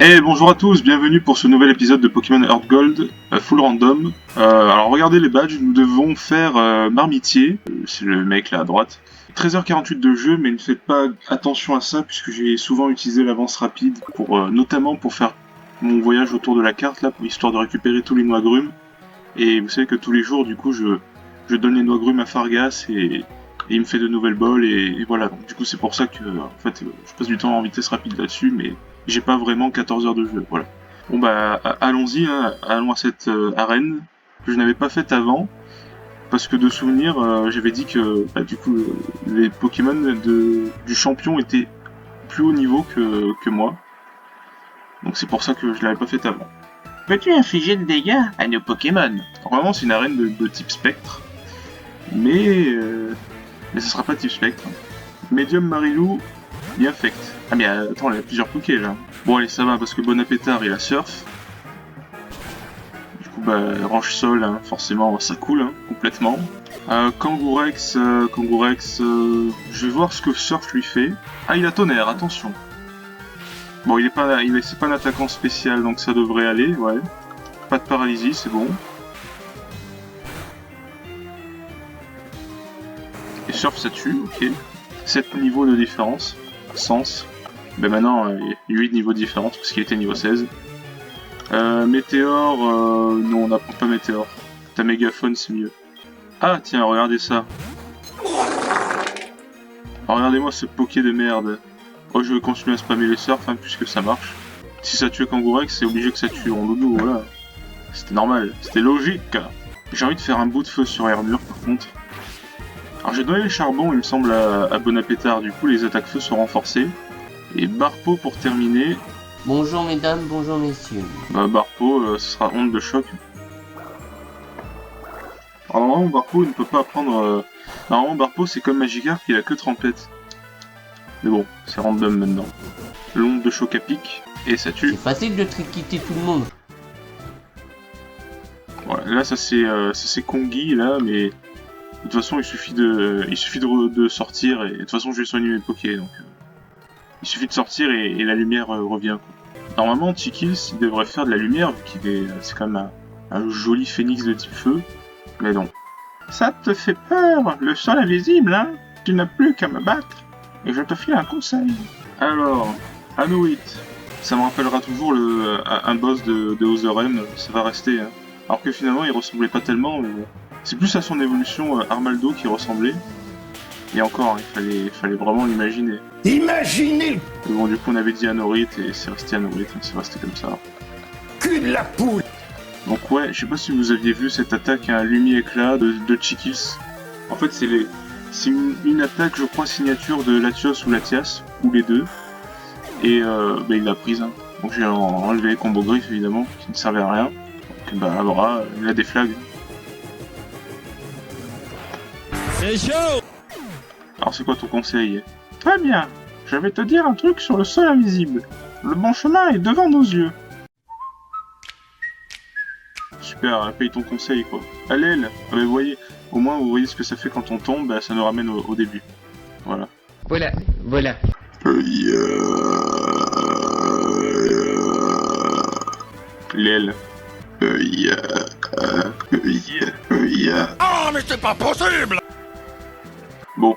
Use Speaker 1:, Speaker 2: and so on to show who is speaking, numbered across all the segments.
Speaker 1: Et bonjour à tous, bienvenue pour ce nouvel épisode de Pokémon Heart Gold, full random. Alors regardez les badges, nous devons faire Marmitier, c'est le mec là à droite. 13h48 de jeu, mais ne faites pas attention à ça puisque j'ai souvent utilisé l'avance rapide pour notamment pour faire mon voyage autour de la carte là, histoire de récupérer tous les noix grumes. Et vous savez que tous les jours du coup je donne les noix grumes à Fargas et il me fait de nouvelles balles et voilà. Donc, du coup c'est pour ça que en fait je passe du temps en vitesse rapide là-dessus, mais j'ai pas vraiment 14 heures de jeu, voilà. Bon bah allons-y, hein, allons à cette arène que je n'avais pas faite avant, parce que de souvenir j'avais dit que bah, du coup les Pokémon du champion étaient plus haut niveau que moi, donc c'est pour ça que je l'avais pas faite avant. Peux-tu infliger des dégâts à nos Pokémon? Normalement c'est une arène de type spectre, mais ce sera pas type spectre. Médium Marilou, bien infect. Ah mais attends, il y a plusieurs Poké là. Bon allez ça va parce que Bonapétard il a surf. Du coup bah range sol, hein, forcément ça coule hein, complètement. Kangourex, je vais voir ce que surf lui fait. Ah il a tonnerre, attention. Bon c'est pas un attaquant spécial donc ça devrait aller, ouais. Pas de paralysie, c'est bon. Et surf ça tue, ok. 7 niveaux de différence. Sens. Ben maintenant, il y a 8 niveaux de différence parce qu'il était niveau 16. Météore, non, on n'apprend pas Météore. Ta mégaphone, c'est mieux. Ah, tiens, regardez ça. Regardez-moi ce poké de merde. Oh, je vais continuer à spammer les surfs, hein, puisque ça marche. Si ça tue Kangourex, c'est obligé que ça tue Rondoudou, voilà. C'était normal, c'était logique. J'ai envie de faire un bout de feu sur Hermure, par contre. Alors j'ai donné le charbon, il me semble, à Bonapétard, du coup les attaques feu sont renforcées. Et Barpo pour terminer.
Speaker 2: Bonjour mesdames, bonjour messieurs.
Speaker 1: Bah Barpo, ce sera onde de choc. Alors normalement Barpo il ne peut pas apprendre... Normalement Barpo c'est comme Magikarp qui a que Trempette. Mais bon, c'est random maintenant. L'onde de choc à pic, et ça tue.
Speaker 2: C'est facile de triquiter tout le monde.
Speaker 1: Voilà, là ça c'est Kongi là, mais... De toute façon il suffit de sortir, et de toute façon je vais soigner mes Poké, donc... Il suffit de sortir et la lumière revient. Normalement, Tikils, il devrait faire de la lumière, vu qu'il est... C'est quand même un joli phénix de type feu. Mais non. Ça te fait peur, le sol invisible, hein? Tu n'as plus qu'à me battre. Et je te file un conseil. Alors, Anouit. Ça me rappellera toujours un boss de Ozerem, ça va rester. Hein. Alors que finalement, il ressemblait pas tellement, mais... C'est plus à son évolution Armaldo qui ressemblait. Et encore, il fallait vraiment l'imaginer.
Speaker 3: Imaginez
Speaker 1: Mais bon, du coup, on avait dit Anorit et c'est resté Anorit, donc c'est resté comme ça.
Speaker 3: cul de la poule.
Speaker 1: Donc ouais, je sais pas si vous aviez vu cette attaque à un Lumi-Éclat de Tikils. En fait, c'est une attaque, je crois, signature de Latios ou Latias, ou les deux. Et bah, il l'a prise. Hein. Donc j'ai enlevé les combos griffes, évidemment, qui ne servaient à rien. Donc bah, voilà, il a des flags.
Speaker 4: C'est chaud!
Speaker 1: Alors c'est quoi ton conseil? Très bien, je vais te dire un truc sur le sol invisible. Le bon chemin est devant nos yeux. Super, paye ton conseil quoi. À l'aile, ah, vous voyez, au moins vous voyez ce que ça fait quand on tombe, bah, ça nous ramène au début. Voilà.
Speaker 2: Voilà.
Speaker 1: L'aile.
Speaker 4: Oh, mais c'est pas possible!
Speaker 1: Bon,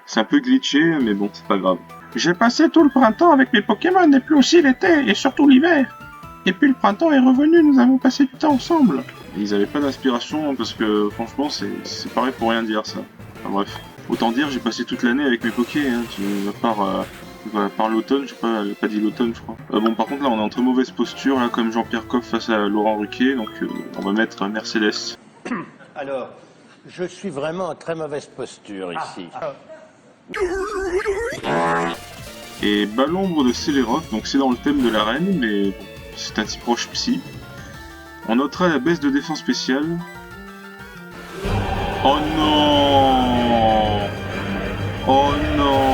Speaker 1: c'est un peu glitché, mais bon, c'est pas grave. J'ai passé tout le printemps avec mes Pokémon, et puis aussi l'été, et surtout l'hiver. Et puis le printemps est revenu, nous avons passé du temps ensemble. Et ils avaient pas d'inspiration, parce que franchement, c'est pareil pour rien dire ça. Enfin bref. Autant dire, j'ai passé toute l'année avec mes Poké, hein, à part l'automne, j'ai pas dit l'automne, je crois. Bon, par contre, là, on est en très mauvaise posture, là, comme Jean-Pierre Coff face à Laurent Ruquier, donc on va mettre Mercedes.
Speaker 3: Alors, je suis vraiment en très mauvaise posture ici.
Speaker 1: Et Balombre de Célérok, donc c'est dans le thème de l'arène, mais bon, c'est un type roche psy. On notera la baisse de défense spéciale. Oh non! Oh non!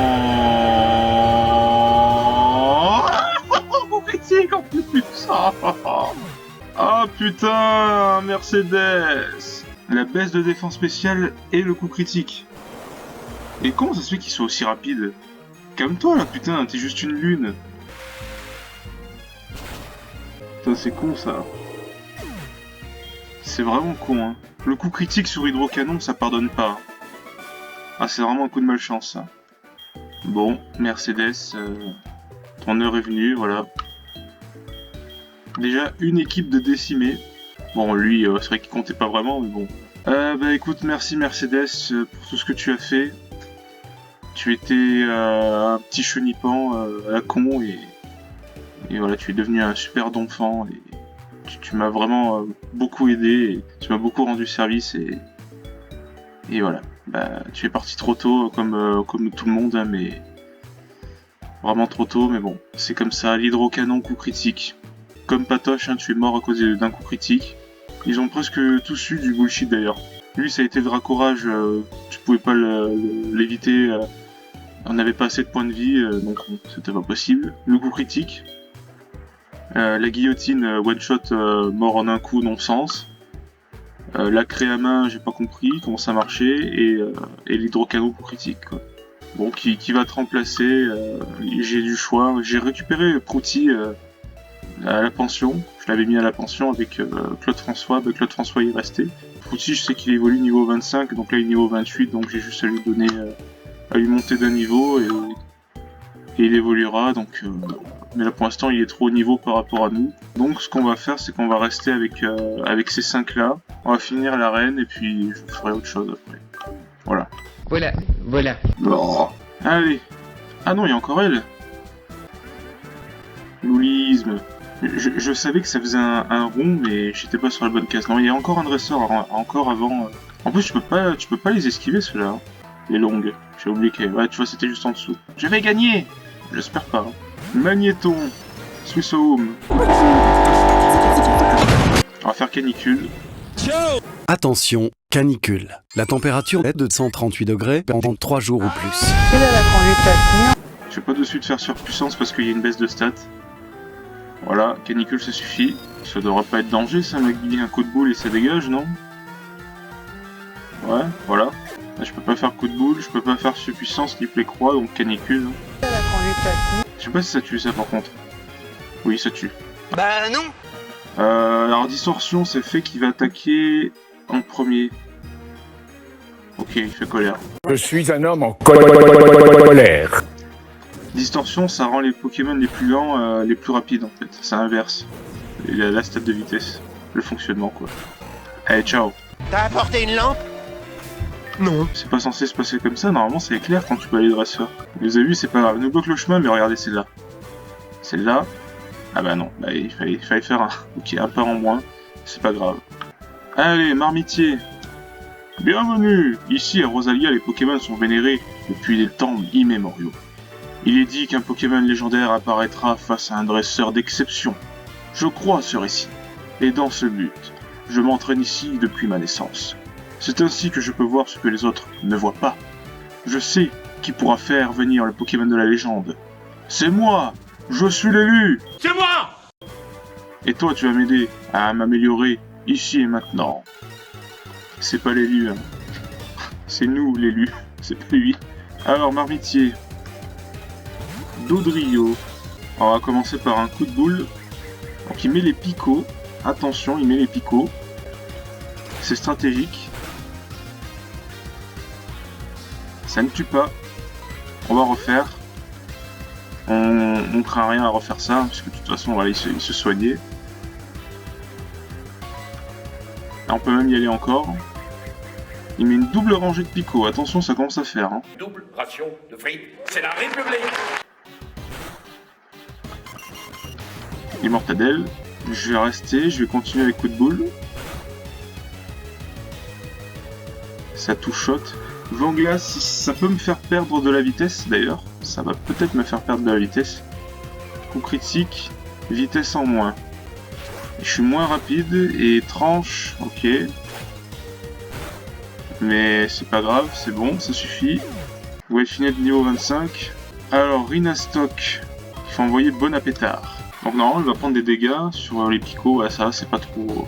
Speaker 1: Critique en plus! Ah putain! Mercedes! La baisse de défense spéciale et le coup critique. Et comment ça se fait qu'ils soient aussi rapides? Calme-toi là putain, t'es juste une lune. Putain, c'est con ça. C'est vraiment con, hein. Le coup critique sur hydrocanon, ça pardonne pas. Ah, c'est vraiment un coup de malchance, ça. Bon, Mercedes, ton heure est venue, voilà. Déjà, une équipe de décimés. Bon, lui, c'est vrai qu'il comptait pas vraiment, mais bon. Bah écoute, merci Mercedes pour tout ce que tu as fait. Tu étais un petit chenipan à la con et voilà, tu es devenu un super d'enfant et tu m'as vraiment beaucoup aidé, et tu m'as beaucoup rendu service et voilà. Bah, tu es parti trop tôt comme tout le monde, hein, mais vraiment trop tôt, mais bon, c'est comme ça, l'hydrocanon coup critique. Comme Patoche, hein, tu es mort à cause d'un coup critique. Ils ont presque tous eu du bullshit d'ailleurs. Lui, ça a été le racorage, tu pouvais pas l'éviter, on n'avait pas assez de points de vie, donc c'était pas possible. Le coup critique. La guillotine one shot mort en un coup non-sens. La craie à main, j'ai pas compris comment ça marchait, et l'hydrocanon coup critique, quoi. Bon, qui va te remplacer, j'ai du choix. J'ai récupéré Prouty à la pension. Je l'avais mis à la pension avec Claude François. Bah, Claude François y est resté. Prouty, je sais qu'il évolue niveau 25, donc là il est niveau 28, donc j'ai juste à lui donner, à lui monter d'un niveau et il évoluera. Donc, mais là pour l'instant il est trop haut niveau par rapport à nous. Donc ce qu'on va faire, c'est qu'on va rester avec ces 5 là. On va finir l'arène et puis je ferai autre chose après. Voilà.
Speaker 2: Voilà.
Speaker 1: Oh. Allez. Ah non, il y a encore elle. Loulisme. Je savais que ça faisait un rond, mais j'étais pas sur la bonne case. Non, il y a encore un dresseur, encore avant. En plus, tu peux pas les esquiver ceux-là. Hein. Les longues. J'ai oublié que. Ouais, tu vois, c'était juste en dessous. Je vais gagner. J'espère pas. Hein. Magnéton. Swiss Home. On va faire canicule.
Speaker 5: Attention, canicule. La température est de 138 degrés pendant 3 jours ou plus.
Speaker 1: Je vais pas de suite faire surpuissance parce qu'il y a une baisse de stats. Voilà, canicule ça suffit. Ça devrait pas être danger ça, mec, un coup de boule et ça dégage, non? Ouais, voilà. Là, je peux pas faire coup de boule, je peux pas faire surpuissance ni play croix, donc canicule. Je sais pas si ça tue ça par contre. Oui, ça tue.
Speaker 6: Bah non.
Speaker 1: Alors distorsion, c'est fait qu'il va attaquer en premier. Ok, il fait colère.
Speaker 7: Je suis un homme en colère.
Speaker 1: Distorsion, ça rend les Pokémon les plus lents les plus rapides en fait. Ça inverse la stat de vitesse, le fonctionnement quoi. Allez, ciao.
Speaker 6: T'as apporté une lampe? Non.
Speaker 1: C'est pas censé se passer comme ça, normalement c'est éclair quand tu peux aller dresseur. Vous avez vu, c'est pas grave, nous bloque le chemin, mais regardez celle-là. Celle-là. Ah bah non, bah, il fallait faire un pas en moins, c'est pas grave. Allez, Marmitier. Bienvenue. Ici à Rosalia, les Pokémon sont vénérés depuis des temps immémoriaux. Il est dit qu'un Pokémon légendaire apparaîtra face à un dresseur d'exception. Je crois à ce récit, et dans ce but, je m'entraîne ici depuis ma naissance. C'est ainsi que je peux voir ce que les autres ne voient pas. Je sais qui pourra faire venir le Pokémon de la légende. C'est moi! Je suis l'élu!
Speaker 4: C'est moi!
Speaker 1: Et toi, tu vas m'aider à m'améliorer ici et maintenant. C'est pas l'élu, hein. C'est nous l'élu, c'est pas lui. Alors, Marmitier. Dodrio. On va commencer par un coup de boule. Donc il met les picots. Attention, il met les picots. C'est stratégique. Ça ne tue pas. On va refaire. On craint rien à refaire ça, parce que de toute façon on va aller se soigner. Là, on peut même y aller encore. Il met une double rangée de picots. Attention, ça commence à faire. Hein.
Speaker 4: Double ration de frites, c'est la République.
Speaker 1: Il est mortadelle. Je vais rester, je vais continuer avec coup de boule. Ça touche shot. Vent glace, ça peut me faire perdre de la vitesse d'ailleurs. Ça va peut-être me faire perdre de la vitesse. Coup critique, vitesse en moins. Je suis moins rapide et tranche, ok. Mais c'est pas grave, c'est bon, ça suffit. Ouais, fini de niveau 25. Alors, Rinastock, il faut envoyer bon à pétard. Donc normalement, il va prendre des dégâts sur les picots, ouais, ça c'est pas trop...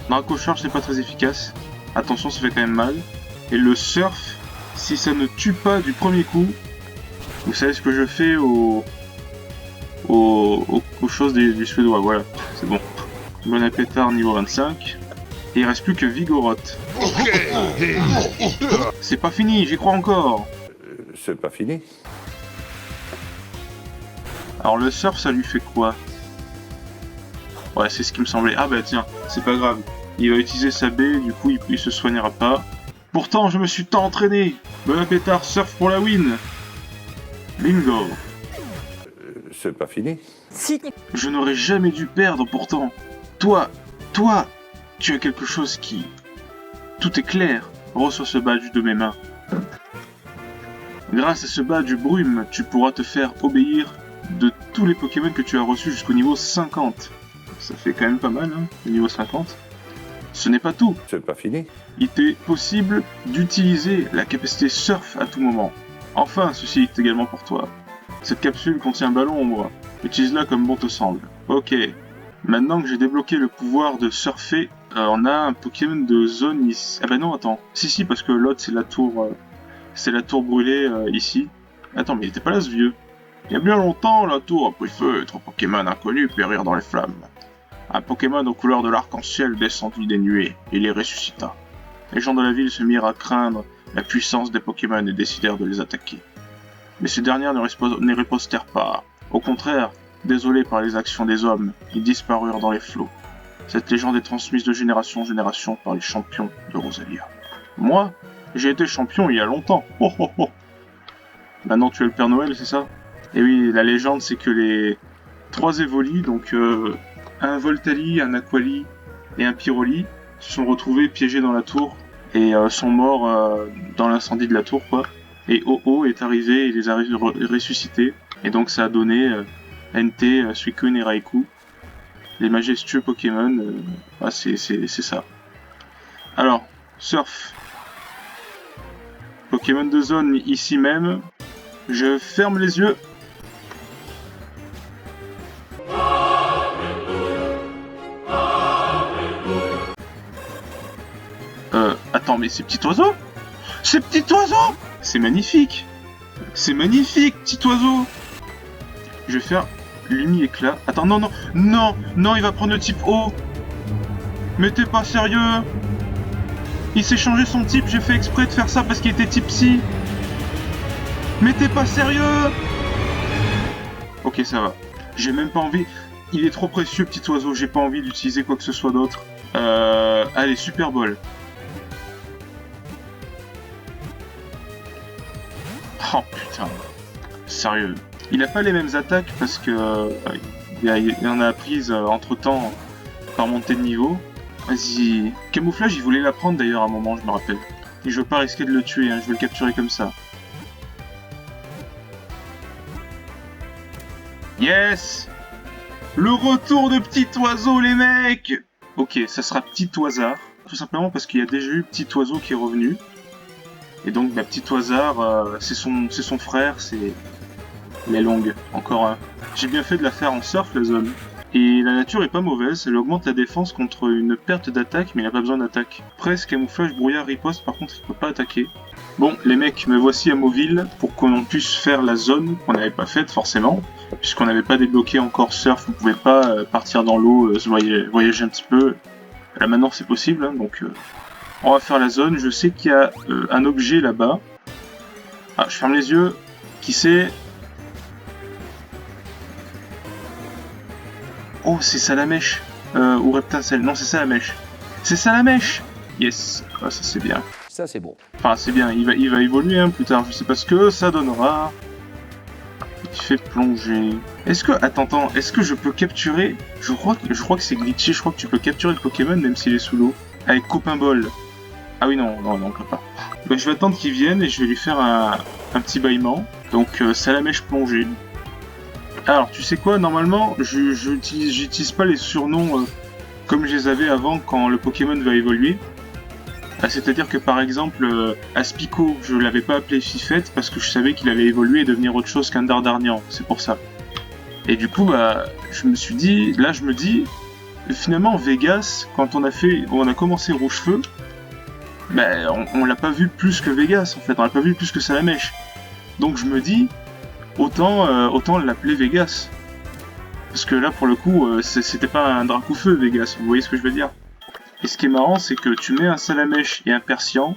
Speaker 1: Draco Charge, c'est pas très efficace. Attention, ça fait quand même mal. Et le surf, si ça ne tue pas du premier coup, vous savez ce que je fais au aux choses du suédois, voilà, c'est bon. Bon appétard niveau 25. Et il reste plus que Vigoroth. C'est pas fini, j'y crois encore.
Speaker 7: C'est pas fini.
Speaker 1: Alors le surf, ça lui fait quoi? Ouais, c'est ce qui me semblait. Ah bah tiens, c'est pas grave. Il va utiliser sa baie, du coup il se soignera pas. Pourtant, je me suis tant entraîné. Bon appétard, surf pour la win. Bingo.
Speaker 7: C'est pas fini.
Speaker 1: Je n'aurais jamais dû perdre pourtant. Toi, tu as quelque chose qui... Tout est clair. Reçois ce badge de mes mains. Grâce à ce badge brume, tu pourras te faire obéir de tous les Pokémon que tu as reçus jusqu'au niveau 50. Ça fait quand même pas mal, hein, le niveau 50. Ce n'est pas tout.
Speaker 7: C'est pas fini.
Speaker 1: Il t'est possible d'utiliser la capacité Surf à tout moment. Enfin, ceci est également pour toi. Cette capsule contient un ballon ombre. Utilise-la comme bon te semble. Ok. Maintenant que j'ai débloqué le pouvoir de surfer, on a un Pokémon de zone ici. Ah bah non, attends. Si, parce que l'autre c'est la tour brûlée ici. Attends, mais il était pas là ce vieux. Il y a bien longtemps, la tour a pris feu et 3 Pokémon inconnus périrent dans les flammes. Un Pokémon aux couleurs de l'arc-en-ciel descendit des nuées et les ressuscita. Les gens de la ville se mirent à craindre la puissance des Pokémon et décidèrent de les attaquer. Mais ces dernières ne ripostèrent pas. Au contraire, désolés par les actions des hommes, ils disparurent dans les flots. Cette légende est transmise de génération en génération par les champions de Rosalia. Moi, j'ai été champion il y a longtemps. Oh oh oh. Maintenant tu es le Père Noël, c'est ça? Et oui, la légende c'est que les 3 Evoli, donc un Voltali, un Aquali et un Pyroli, se sont retrouvés piégés dans la tour et sont morts dans l'incendie de la tour, quoi. Et Oh est arrivé et les a ressuscités. Et donc ça a donné NT, Suicune et Raikou. Les majestueux Pokémon, c'est ça. Alors, Surf. Pokémon de zone ici même. Je ferme les yeux. Attends, mais ces petits oiseaux? Ces petits oiseaux! C'est magnifique! C'est magnifique, petit oiseau! Je vais faire Lumi-éclat. Attends, non, il va prendre le type O! Mais t'es pas sérieux! Il s'est changé son type, j'ai fait exprès de faire ça parce qu'il était type Psy! Mais t'es pas sérieux! Ok, ça va. J'ai même pas envie... Il est trop précieux, petit oiseau, j'ai pas envie d'utiliser quoi que ce soit d'autre. Allez, Super Ball. Oh putain, sérieux. Il a pas les mêmes attaques parce que il en a apprises entre temps par montée de niveau. Vas-y, camouflage, il voulait la prendre d'ailleurs à un moment, je me rappelle. Et je veux pas risquer de le tuer, hein, je veux le capturer comme ça. Yes! Le retour de Petit Oiseau, les mecs! Ok, ça sera Petit Oisard, tout simplement parce qu'il y a déjà eu Petit Oiseau qui est revenu. Et donc, bah, Petit Oisard, c'est son frère, c'est les longues, encore un. J'ai bien fait de la faire en surf, la zone. Et la nature est pas mauvaise, elle augmente la défense contre une perte d'attaque, mais il n'a pas besoin d'attaque. Presque camouflage, brouillard, riposte, par contre, il peut pas attaquer. Bon, les mecs, me voici à Mauville, pour qu'on puisse faire la zone qu'on n'avait pas faite, forcément. Puisqu'on n'avait pas débloqué encore surf, on pouvait pas partir dans l'eau, voyager un petit peu. Là, maintenant, c'est possible, hein, donc... on va faire la zone, je sais qu'il y a un objet là-bas. Ah, je ferme les yeux. Qui c'est? Oh, c'est Salamèche. Ou Reptincelle. Non, c'est Salamèche. C'est Salamèche. Yes. Ah, ça c'est bien.
Speaker 8: Ça c'est bon.
Speaker 1: Enfin, c'est bien. Il va évoluer hein, plus tard. Je sais pas ce que ça donnera. Il fait plonger. Est-ce que... Attends. Est-ce que je peux capturer... Je crois que c'est glitché. Je crois que tu peux capturer le Pokémon même s'il est sous l'eau. Avec Copain Ball. Ah oui, non, on peut pas. Bah, je vais attendre qu'il vienne et je vais lui faire un petit bâillement. Donc, Salamèche plongée. Alors, tu sais quoi, normalement, j'utilise pas les surnoms comme je les avais avant quand le Pokémon va évoluer. C'est-à-dire que, par exemple, Aspico, je l'avais pas appelé Fifette parce que je savais qu'il allait évoluer et devenir autre chose qu'un Dardarnian. C'est pour ça. Et du coup, bah, je me dis, finalement, Vegas, quand on a commencé Rouge-Feu, bah, on l'a pas vu plus que Vegas, en fait, on l'a pas vu plus que Salamèche. Donc je me dis, autant l'appeler Vegas. Parce que là, pour le coup, c'était pas un Dracoufeu, Vegas, vous voyez ce que je veux dire? Et ce qui est marrant, c'est que tu mets un Salamèche et un Persian,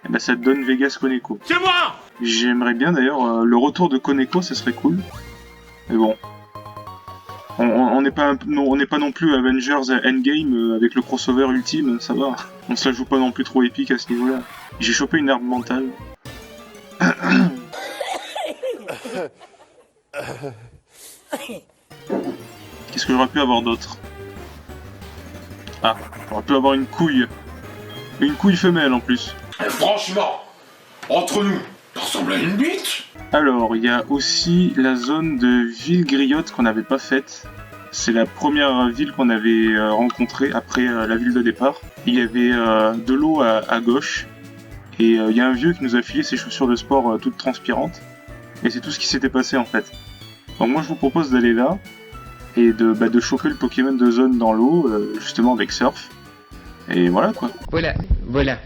Speaker 1: et ben ça te donne Vegas Koneko.
Speaker 4: C'est moi!
Speaker 1: J'aimerais bien d'ailleurs, le retour de Koneko, ça serait cool. Mais bon. On n'est pas, non plus Avengers Endgame avec le crossover ultime, ça va. On se la joue pas non plus trop épique à ce niveau-là. J'ai chopé une herbe mentale. Qu'est-ce que j'aurais pu avoir d'autre? Ah, j'aurais pu avoir une couille. Et une couille femelle en plus.
Speaker 4: Franchement, entre nous, ça ressemble à une bite!
Speaker 1: Alors, il y a aussi la zone de ville griotte qu'on n'avait pas faite. C'est la première ville qu'on avait rencontrée après la ville de départ. Il y avait de l'eau à gauche. Et il y a un vieux qui nous a filé ses chaussures de sport toutes transpirantes. Et c'est tout ce qui s'était passé en fait. Donc moi je vous propose d'aller là. Et de choper le Pokémon de zone dans l'eau, justement avec Surf. Et voilà quoi.
Speaker 2: Voilà, voilà.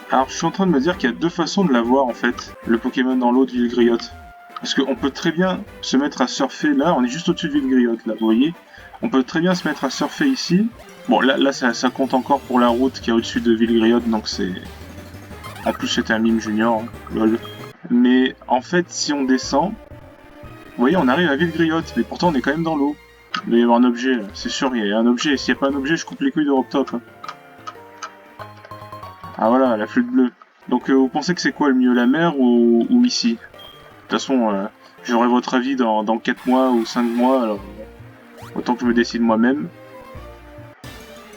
Speaker 1: Alors je suis en train de me dire qu'il y a deux façons de l'avoir en fait, le Pokémon dans l'eau de Ville Griotte. Parce qu'on peut très bien se mettre à surfer là, on est juste au-dessus de Ville Griotte là, vous voyez. On peut très bien se mettre à surfer ici. Bon là ça compte encore pour la route qui est au-dessus de Ville Griotte, donc c'est... En plus c'était un mime junior, hein, lol. Mais en fait si on descend, vous voyez on arrive à Ville Griotte, mais pourtant on est quand même dans l'eau. Il doit y avoir un objet, c'est sûr il y a un objet, et s'il n'y a pas un objet je coupe les couilles d'Europtop. Hein. Ah voilà, la flûte bleue. Donc vous pensez que c'est quoi le mieux, la mer ou ici? De toute façon, j'aurai votre avis dans 4 mois ou 5 mois, alors autant que je me décide moi-même.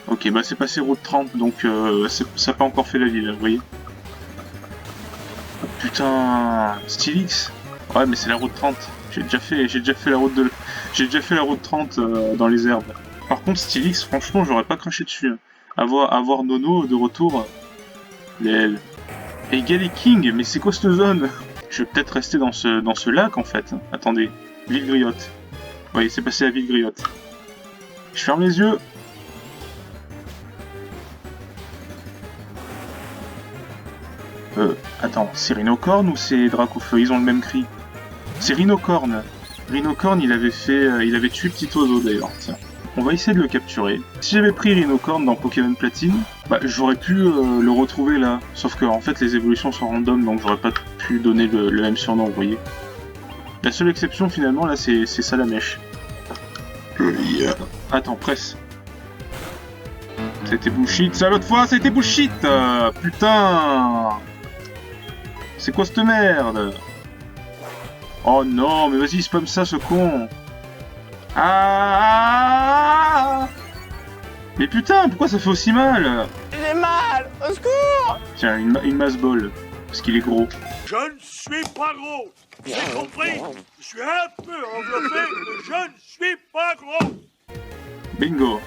Speaker 1: Ok, bah c'est passé route 30, donc ça n'a pas encore fait la ville, vous voyez. Oh, putain, Stylix. Ouais, mais c'est la route 30. J'ai déjà fait la route 30 dans les herbes. Par contre, Stylix, franchement, j'aurais pas craché dessus. Hein. Avoir Nono de retour. Lel. Et King, mais c'est quoi cette zone? Je vais peut-être rester dans ce lac en fait. Attendez, Ville Griotte. Oui, c'est passé à Ville Griotte. Je ferme les yeux. Attends, c'est Rhinocorn ou c'est Dracaufeu? Ils ont le même cri. C'est Rhinocorn. Rhinocorn, il avait tué Petit Oiseau d'ailleurs. Tiens. On va essayer de le capturer. Si j'avais pris Rhinocorn dans Pokémon Platine, bah, j'aurais pu le retrouver là. Sauf que en fait les évolutions sont random, donc j'aurais pas pu donner le même surnom, vous voyez. La seule exception finalement là c'est Salamèche. Attends, presse. C'était bullshit, ça l'autre fois, c'était bullshit. Putain. C'est quoi cette merde? Oh non, mais vas-y, spam ça ce con. Ah! Mais putain, pourquoi ça fait aussi mal?
Speaker 6: J'ai mal, au secours!
Speaker 1: Tiens, une masse ball, parce qu'il est gros.
Speaker 4: Je ne suis pas gros! J'ai compris! Je suis un peu enveloppé, mais je ne suis pas gros!
Speaker 1: Bingo.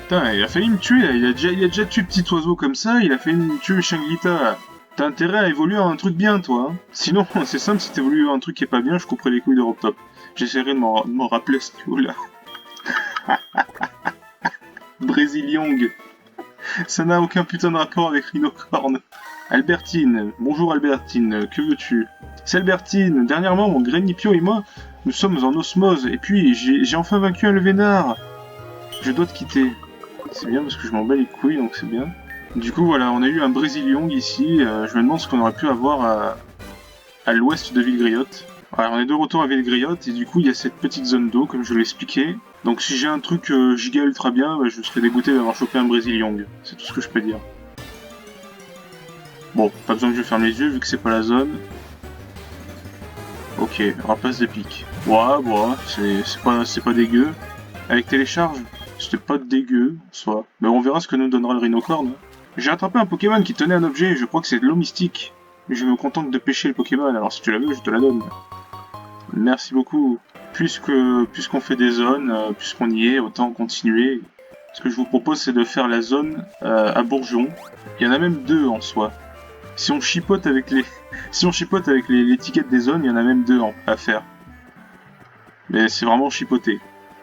Speaker 1: Putain, il a failli me tuer, là. Il a déjà tué Petit Oiseau comme ça, il a failli me tuer Shanglita. T'as intérêt à évoluer en un truc bien, toi. Hein. Sinon, c'est simple, si t'évolues en un truc qui est pas bien, je couperai les couilles d'Europtop. J'essaierai de m'en rappeler ce niveau-là. Brésiliong. Ça n'a aucun putain de rapport avec Rhinocorn. Albertine. Bonjour Albertine, que veux-tu? C'est Albertine. Dernièrement, mon Grenipio et moi, nous sommes en osmose. Et puis, j'ai enfin vaincu un Levénard. Je dois te quitter. C'est bien parce que je m'en bats les couilles, donc c'est bien. Du coup, voilà, on a eu un Brésiliong ici. Je me demande ce qu'on aurait pu avoir à l'ouest de Ville Griotte. Ouais, on est de retour à Ville Griotte et du coup il y a cette petite zone d'eau comme je l'ai expliqué. Donc si j'ai un truc giga ultra bien, bah, je serais dégoûté d'avoir chopé un Brésiliong. C'est tout ce que je peux dire. Bon, pas besoin que je ferme les yeux vu que c'est pas la zone. Ok, rapace des pics. Ouais, c'est pas dégueu. Avec télécharge, c'était pas dégueu en soi. Mais on verra ce que nous donnera le Rhinocorn. J'ai attrapé un Pokémon qui tenait un objet, je crois que c'est de l'eau mystique. Mais je me contente de pêcher le Pokémon, alors si tu la veux, je te la donne. Merci beaucoup. Puisqu'on fait des zones, puisqu'on y est, autant continuer. Ce que je vous propose, c'est de faire la zone à Bourgeon. Il y en a même deux en soi. Si on chipote avec les étiquettes des zones, il y en a même deux à faire. Mais c'est vraiment chipoté.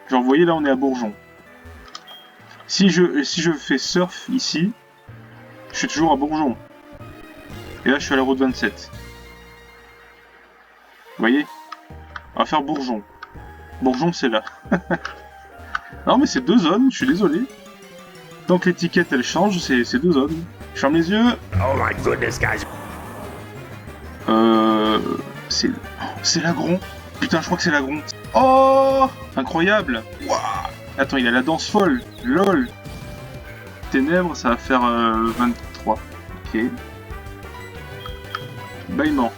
Speaker 1: Genre, vous voyez, là, on est à Bourgeon. Si je fais surf ici, je suis toujours à Bourgeon. Et là, je suis à la route 27. Vous voyez? On va faire Bourgeon. Bourgeon, c'est là. Non, mais c'est 2 zones, je suis désolé. Tant que l'étiquette elle change, c'est 2 zones. Je ferme les yeux.
Speaker 4: Oh my goodness, guys.
Speaker 1: C'est l'agron. Putain, je crois que c'est l'agron. Oh, incroyable. Waouh. Attends, il a la danse folle. Lol. Ténèbres, ça va faire 23. Ok. Bâillement.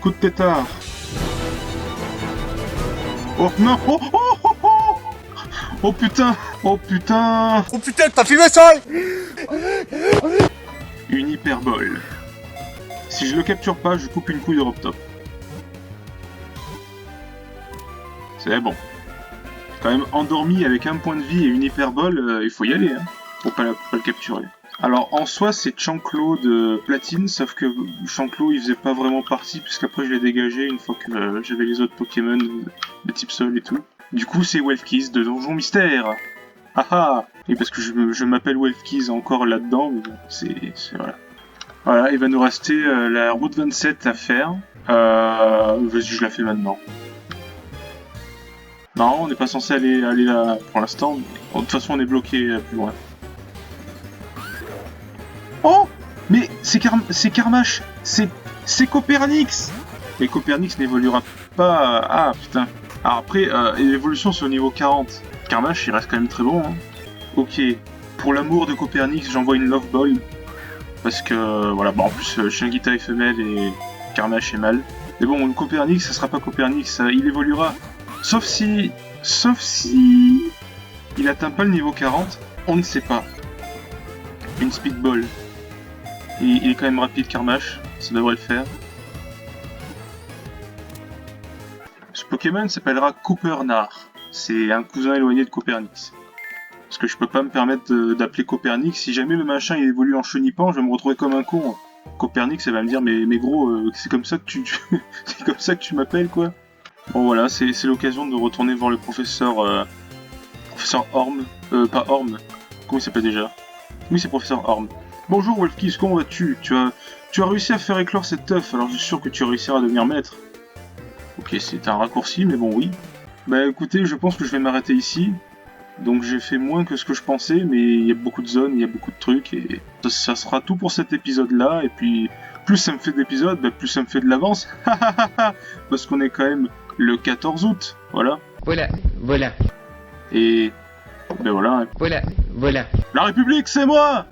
Speaker 1: Coup de tétard. Oh non. Oh oh oh oh. Oh putain. Oh putain.
Speaker 6: Oh putain, t'as filmé ça?
Speaker 1: Une hyperbole. Si je le capture pas, je coupe une couille d'Europe Top. C'est bon. Quand même endormi avec un point de vie et une hyperbole, il faut y aller, hein, pour pas le capturer. Alors en soi c'est Chanclo de platine, sauf que Chanclo il faisait pas vraiment partie, puisqu'après je l'ai dégagé une fois que j'avais les autres Pokémon de type sol et tout. Du coup c'est Welfkeys de Donjon Mystère. Haha. Et parce que je m'appelle Welfkeys encore là-dedans, mais bon, c'est voilà. Voilà, il va nous rester la route 27 à faire. Vas-y, je la fais maintenant. Non, on n'est pas censé aller là pour l'instant. De toute façon, on est bloqué plus loin. Oh, mais c'est Carmache, c'est Copernix. Mais Copernix n'évoluera pas. Ah putain. Alors après, l'évolution c'est au niveau 40. Carmache, il reste quand même très bon. Hein. Ok. Pour l'amour de Copernix, j'envoie une Love Ball. Parce que, voilà, bah en plus, Shingita est femelle et Carmache est mâle. Mais bon, le Copernix, ça sera pas Copernix, il évoluera. Sauf si il atteint pas le niveau 40, on ne sait pas. Une Speedball. Et il est quand même rapide, Carmache, ça devrait le faire. Ce Pokémon s'appellera Copernar. C'est un cousin éloigné de Copernix. Parce que je peux pas me permettre d'appeler Copernix. Si jamais le machin il évolue en chenipan, je vais me retrouver comme un con. Copernix, elle va me dire mais gros, c'est comme ça que c'est comme ça que tu m'appelles quoi. Bon voilà, c'est l'occasion de retourner voir le professeur Orm. Pas Orm. Comment il s'appelle déjà? Oui, c'est professeur Orm. Bonjour Welfkeys, comment vas-tu? Tu as réussi à faire éclore cette teuf, alors je suis sûr que tu réussiras à devenir maître. Ok, c'est un raccourci, mais bon oui. Bah écoutez, je pense que je vais m'arrêter ici. Donc j'ai fait moins que ce que je pensais, mais il y a beaucoup de zones, il y a beaucoup de trucs, et ça sera tout pour cet épisode-là, et puis plus ça me fait d'épisodes, bah, plus ça me fait de l'avance, parce qu'on est quand même le 14 août, voilà.
Speaker 2: Voilà.
Speaker 1: Et ben voilà.
Speaker 2: Voilà.
Speaker 1: La République, c'est moi!